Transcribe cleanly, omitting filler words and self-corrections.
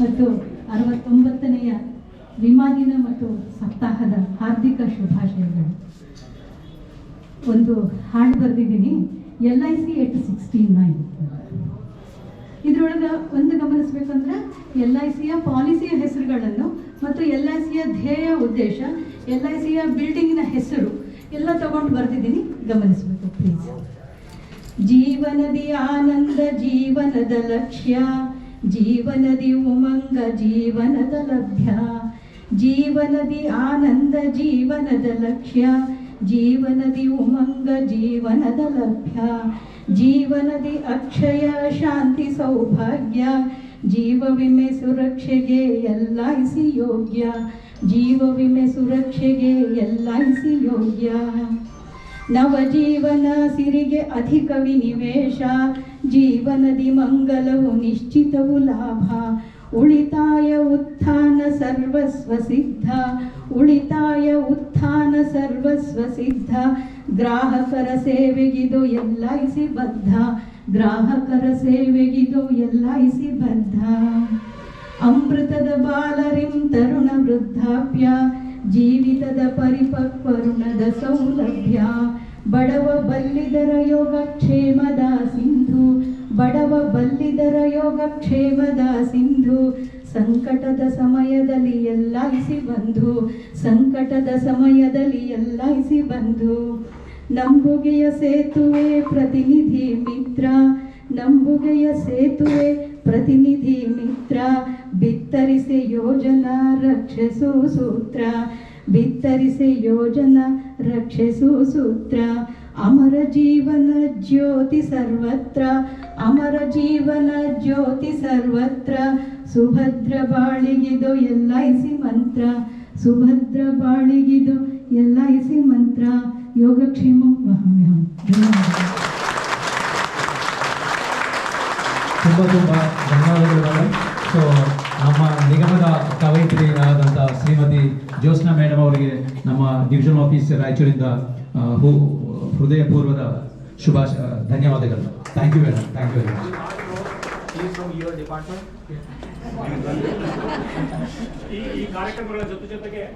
ಮತ್ತು 69ನೆಯ ವಿಮಾ ದಿನ ಮತ್ತು ಸಪ್ತಾಹದ ಹಾರ್ದಿಕ ಶುಭಾಶಯಗಳು. ಒಂದು ಹಾಡು ಬರೆದಿದ್ದೀನಿ, LIC at 69. ಇದರೊಳಗೆ ಒಂದು ಗಮನಿಸಬೇಕಂದ್ರೆ LICಯ ಪಾಲಿಸಿಯ ಹೆಸರುಗಳನ್ನು ಮತ್ತು LICಯ ಧ್ಯೇಯ ಉದ್ದೇಶ, LICಯ ಬಿಲ್ಡಿಂಗಿನ ಹೆಸರು ಎಲ್ಲ ತಗೊಂಡು ಬರೆದಿದ್ದೀನಿ, ಗಮನಿಸಬೇಕು ಪ್ಲೀಸ್. ಜೀವನದಿ ಆನಂದ ಜೀವನದ ಲಕ್ಷ್ಯ, ಜೀವನದಿ ಉಮಂಗ ಜೀವನದ ಲಭ್ಯ. ಜೀವನದಿ ಆನಂದ ಜೀವನದ ಲಕ್ಷ್ಯ, ಜೀವನದಿ ಉಮಂಗ ಜೀವನದ ಲಭ್ಯ. ಜೀವನದಿ ಅಕ್ಷಯ ಶಾಂತಿ ಸೌಭಾಗ್ಯ, ಜೀವ ವಿಮೆ ಸುರಕ್ಷೆಗೆ LIC ಯೋಗ್ಯ. ಜೀವ ವಿಮೆ ಸುರಕ್ಷೆಗೆ LIC ಯೋಗ್ಯ. ನವಜೀವನ ಸಿರಿಗೆ ಅಧಿಕ ವಿನಿವೇಶ, ಜೀವನದಿ ಮಂಗಲವು ನಿಶ್ಚಿತವು ಲಾಭ. ಉಳಿತಾಯ ಉತ್ಥಾನ ಸರ್ವಸ್ವ ಸಿದ್ಧ, ಉಳಿತಾಯ ಉತ್ಥಾನ ಸರ್ವಸ್ವ ಸಿದ್ಧ. ಗ್ರಾಹಕರ ಸೇವೆಗಿದು LIC ಬದ್ಧ, ಗ್ರಾಹಕರ ಸೇವೆಗಿದು LIC ಬದ್ಧ. ಅಮೃತದ ಬಾಲರಿಂ ತರುಣ ವೃದ್ಧಾಪ್ಯ, ಜೀವಿತದ ಪರಿಪಕ್ವ ಋಣದ ಸೌಲಭ್ಯ. ಬಡವ ಬಲ್ಲಿದರ ಯೋಗಕ್ಷೇಮದ ಸಿಂಧು, ಬಡವ ಬಲ್ಲಿದರ ಯೋಗಕ್ಷೇಮದ ಸಿಂಧು. ಸಂಕಟದ ಸಮಯದಲ್ಲಿ LIC ಬಂಧು, ಸಂಕಟದ ಸಮಯದಲ್ಲಿ LIC ಬಂಧು. ನಂಬುಗೆಯ ಸೇತುವೆ ಪ್ರತಿನಿಧಿ ಮಿತ್ರ, ನಂಬುಗೆಯ ಸೇತುವೆ ಪ್ರತಿನಿಧಿ ಮಿತ್ರ. ಬಿತ್ತರಿಸಿ ಯೋಜನಾ ರಕ್ಷಿಸು ಸೂತ್ರ, ಬಿತ್ತರಿಸಿ ಯೋಜನಾ ರಕ್ಷಿಸು ಸೂತ್ರ. ಅಮರ ಜೀವನ ಜ್ಯೋತಿ ಸರ್ವತ್ರ, ಅಮರ ಜೀವನ ಜ್ಯೋತಿ ಸರ್ವತ್ರ. ಸುಭದ್ರ ಬಾಳಿಗಿದು LIC ಮಂತ್ರ, ಸುಭದ್ರ ಬಾಳಿಗಿದು LIC ಮಂತ್ರ. ಯೋಗಕ್ಷೇಮ ವಹಮ್ಯಹಂ. ತುಂಬ ಧನ್ಯವಾದಗಳು ಮೇಡಮ್. ಸೊ ನಮ್ಮ ನಿಗಮದ ಕವಯಿತ್ರಿಯಾದಂಥ ಶ್ರೀಮತಿ ಜ್ಯೋತ್ಸ್ನಾ ಮೇಡಮ್ ಅವರಿಗೆ ನಮ್ಮ ಡಿವಿಷನ್ ಆಫೀಸ್ ರಾಯಚೂರಿಂದ ಹೃದಯಪೂರ್ವದ ಧನ್ಯವಾದಗಳು. Thank you madam, thank you very much. ಈ ಕಾರ್ಯಕ್ರಮಗಳ ಜೊತೆಗೆ